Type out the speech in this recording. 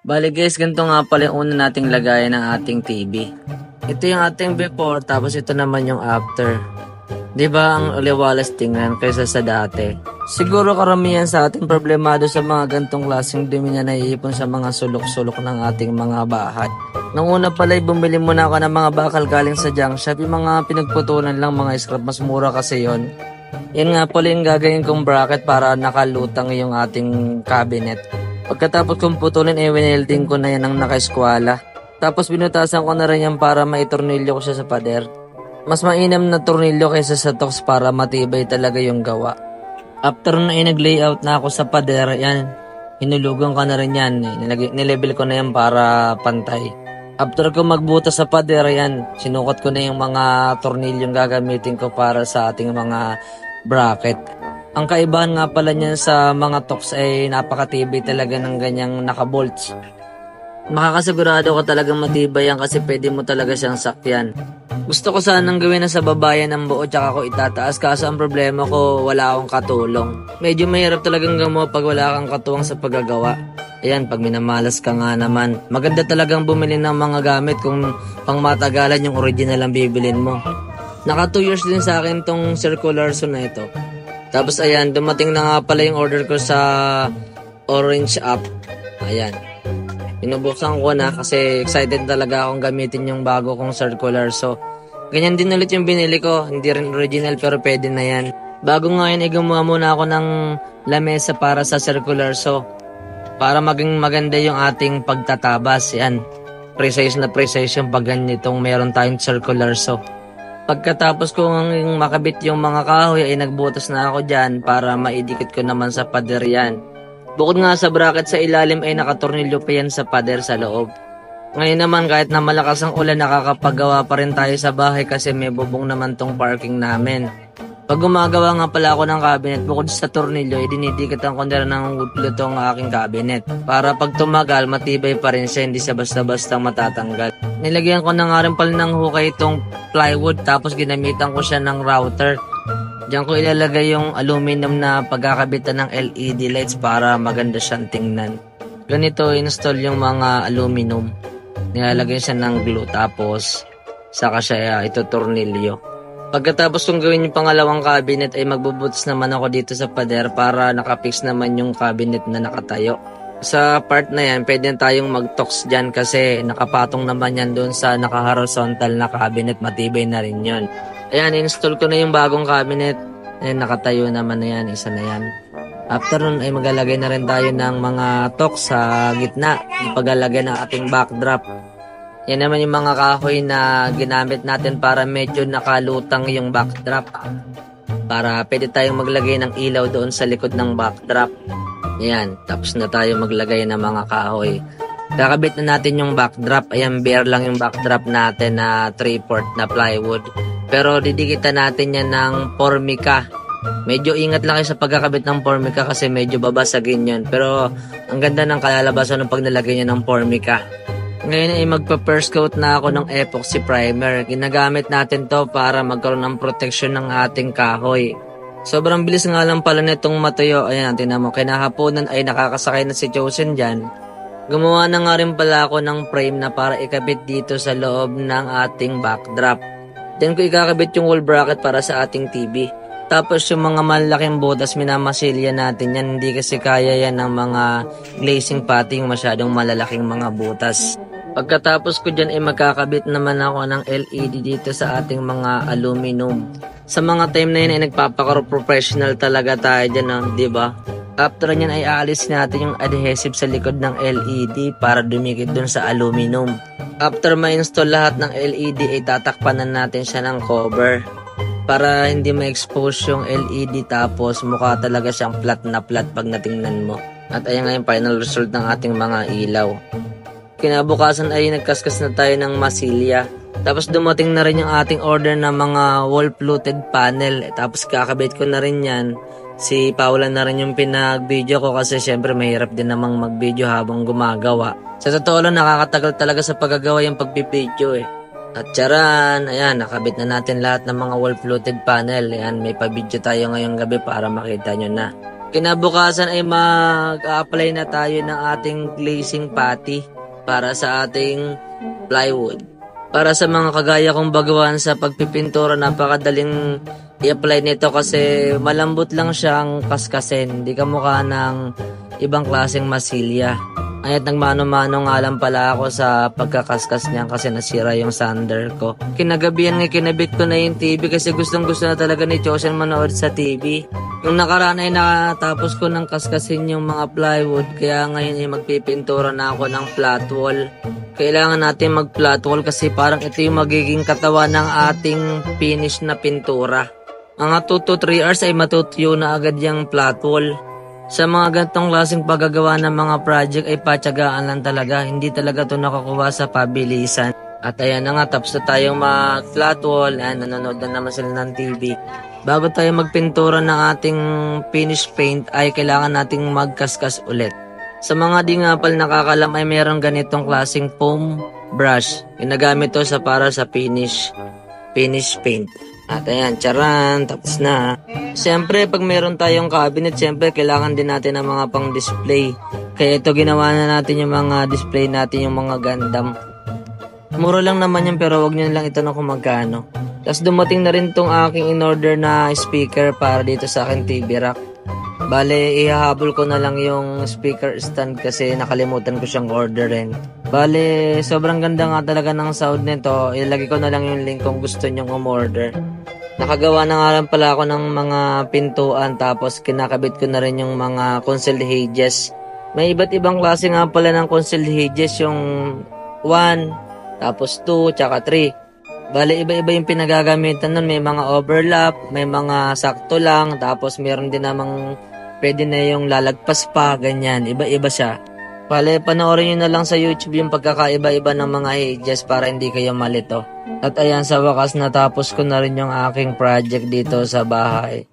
Bale guys, ganito nga pala yung una nating lagayan ng ating TV. Ito yung ating before, tapos ito naman yung after. 'Di ba ang liwalas tingnan kaysa sa dati? Siguro karamihan sa ating problemado sa mga gantong klaseng dumi na naiipon sa mga sulok-sulok ng ating mga bahay. Nung una pala'y bumili muna ako ng mga bakal galing sa junk shop, yung mga pinagputulan lang mga scrap, mas mura kasi yon. Yan nga pala yung gagawin kong bracket para nakalutang yung ating cabinet. Pagkatapos kong putulin, winelding ko na yan ng naka-eskwala. Tapos binutasan ko na rin yan para maitornilyo ko siya sa pader. Mas mainam na tornilyo kaysa sa tox para matibay talaga yung gawa. After na nag-layout na ako sa pader, yan, hinulugan ko na rin yan. Nilevel ko na yan para pantay. After ko magbutas sa pader, yan, sinukat ko na yung mga tornilyong gagamitin ko para sa ating mga bracket. Ang kaibahan nga pala niyan sa mga tox ay napakatibay talaga ng ganyang nakabolts. Makakasigurado ko talagang matibay yan kasi pwede mo talaga siyang sakyan. Gusto ko sanang gawin na sa babayan ng buo tsaka ko itataas, kaso ang problema ko wala akong katulong. Medyo mahirap talagang gamo pag wala kang katuwang sa paggagawa. Ayan, pag minamalas ka nga naman, maganda talagang bumili ng mga gamit kung pang matagalan yung original ang bibilin mo. Naka 2 years din sa akin tong circular saw na ito. Tapos ayan, dumating na nga pala yung order ko sa Orange app. Ayan. Pinubuksan ko na kasi excited talaga akong gamitin yung bago kong circular saw. Ganyan din ulit yung binili ko. Hindi rin original pero pwede na yan. Bago nga yun, gumawa muna ako ng lamesa para sa circular saw. Para maging maganda yung ating pagtatabas. Yan. Precise na precise yung pag ganitong meron tayong circular saw. Pagkatapos kong makabit yung mga kahoy ay nagbutas na ako dyan para maidikit ko naman sa pader yan. Bukod nga sa bracket sa ilalim ay nakatornilyo pa yan sa pader sa loob. Ngayon naman kahit na malakas ang ulan, nakakapagawa pa rin tayo sa bahay kasi may bubong naman tong parking namin. Pag gumagawa nga pala ako ng cabinet, bukod sa tornilyo ay dinidikatan ko na rin ng wood glue tong aking cabinet. Para pag tumagal, matibay pa rin siya, hindi siya basta-basta matatanggal. Nilagyan ko na nga rin pala ng hukay itong plywood tapos ginamitan ko siya ng router. Diyan ko ilalagay yung aluminum na pagkakabitan ng LED lights para maganda siyang tingnan. Ganito install yung mga aluminum. Nilalagay siya ng glue tapos saka siya ito tornilyo. Pagkatapos kong gawin yung pangalawang cabinet ay magbubutas naman ako dito sa pader para nakapix naman yung cabinet na nakatayo. Sa part na yan, pwede tayong mag-tox dyan kasi nakapatong naman yan doon sa naka-horizontal na cabinet, matibay na rin yun. Ayan, install ko na yung bagong cabinet. Ayan, nakatayo naman na yan, isa na yan. After nun ay maglalagay na rin tayo ng mga tox sa gitna. Ipaglalagay ng ating backdrop. Yan naman yung mga kahoy na ginamit natin para medyo nakalutang yung backdrop. Para pwede tayong maglagay ng ilaw doon sa likod ng backdrop. Yan, tapos na tayo maglagay ng mga kahoy. Kakabit na natin yung backdrop. Ayan, bare lang yung backdrop natin na 3/4 na plywood. Pero didikitan natin yan ng formica. Medyo ingat lang kayo sa pagkakabit ng formica kasi medyo babasagin yan. Pero ang ganda ng kalalabasan ng pag nilagay niya ng formica. Ngayon ay magpa-first coat na ako ng epoxy primer. Ginagamit natin to para magkaroon ng protection ng ating kahoy. Sobrang bilis nga lang pala nitong matuyo. Ayan, tingnan mo, kinahaponan ay nakakasakay na si Chosen dyan. Gumawa na nga rin pala ako ng frame na para ikabit dito sa loob ng ating backdrop. Then ko ikakabit yung wall bracket para sa ating TV. Tapos yung mga malaking butas, minamasilya natin yan. Hindi kasi kaya yan ng mga glazing putty, masyadong malalaking mga butas. Pagkatapos ko dyan ay magkakabit naman ako ng LED dito sa ating mga aluminum. Sa mga time na yun ay nagpapaka-professional talaga tayo dyan, di ba? After nyan ay aalis natin yung adhesive sa likod ng LED para dumikit dun sa aluminum. After ma-install lahat ng LED ay tatakpan na natin siya ng cover para hindi ma-expose yung LED tapos mukha talaga siyang flat na flat pag natingnan mo. At ayan nga yung final result ng ating mga ilaw. Kinabukasan ay nagkaskas na tayo ng masilya. Tapos dumating na rin yung ating order ng mga wall-fluted panel. Tapos kakabit ko na rin yan. Si Paula na rin yung pinag-video ko kasi syempre mahirap din namang mag-video habang gumagawa. Sa totoo lang, nakakatagal talaga sa paggagawa yung pag-video eh. At charan, ayan, nakabit na natin lahat ng mga wall-fluted panel. Ayan, may pa-video tayo ngayong gabi para makita nyo na. Kinabukasan ay mag-apply na tayo ng ating glazing putty para sa ating plywood. Para sa mga kagaya kong bagawan sa pagpipintura, napakadaling i-apply nito kasi malambot lang siyang kaskasin. Hindi kamukha ng ibang klaseng masilya. Aya't nagmano-mano nga lang pala ako sa pagkakaskas niya kasi nasira yung sander ko. Kinagabihan nga kinabit ko na yung TV kasi gustong gusto na talaga ni Chosen manood sa TV. Yung nakaraan ay nakatapos ko ng kaskasin yung mga plywood, kaya ngayon ay magpipintura na ako ng flat wall. Kailangan natin mag flat wall kasi parang ito yung magiging katawan ng ating finish na pintura. Mga 2 to 3 hours ay matutuyo na agad yung flat wall. Sa mga gantong klaseng paggagawa ng mga project ay patyagaan lang talaga. Hindi talaga ito nakakuha sa pabilisan. At ayan na nga, tapos na tayong mag-flat wall. Ayan, nanonood na naman sila ng TV. Bago tayo magpintura ng ating finish paint ay kailangan nating magkaskas ulit. Sa mga di nga pala nakakalam ay meron ganitong klaseng foam brush. Ginagamit to para sa finish paint. At ayan, charan, tapos na. Siyempre, pag meron tayong cabinet, siyempre, kailangan din natin ng mga pang-display. Kaya ito, ginawa na natin yung mga display natin, yung mga Gundam. Mura lang naman yun, pero wag nyo lang itanong kung magkano. Tapos dumating na rin tong aking in-order na speaker para dito sa akin TV rack. Bale, ihahabol ko na lang yung speaker stand kasi nakalimutan ko siyang orderin. Bale, sobrang ganda nga talaga ng sound nito. Ilagay ko na lang yung link kung gusto nyong umorder. Nakagawa na nga lang pala ako ng mga pintuan tapos kinakabit ko na rin yung mga concealed hedges. May iba't ibang klase nga pala ng concealed hedges, yung 1, tapos 2, tsaka 3. Bale, iba-iba yung pinagagamitan nun. May mga overlap, may mga sakto lang, tapos meron din namang pwede na yung lalagpas pa, ganyan. Iba-iba siya. Bale, panoorin nyo na lang sa YouTube yung pagkakaiba-iba ng mga hedges para hindi kayo malito. At ayan, sa wakas natapos ko na rin yung aking project dito sa bahay.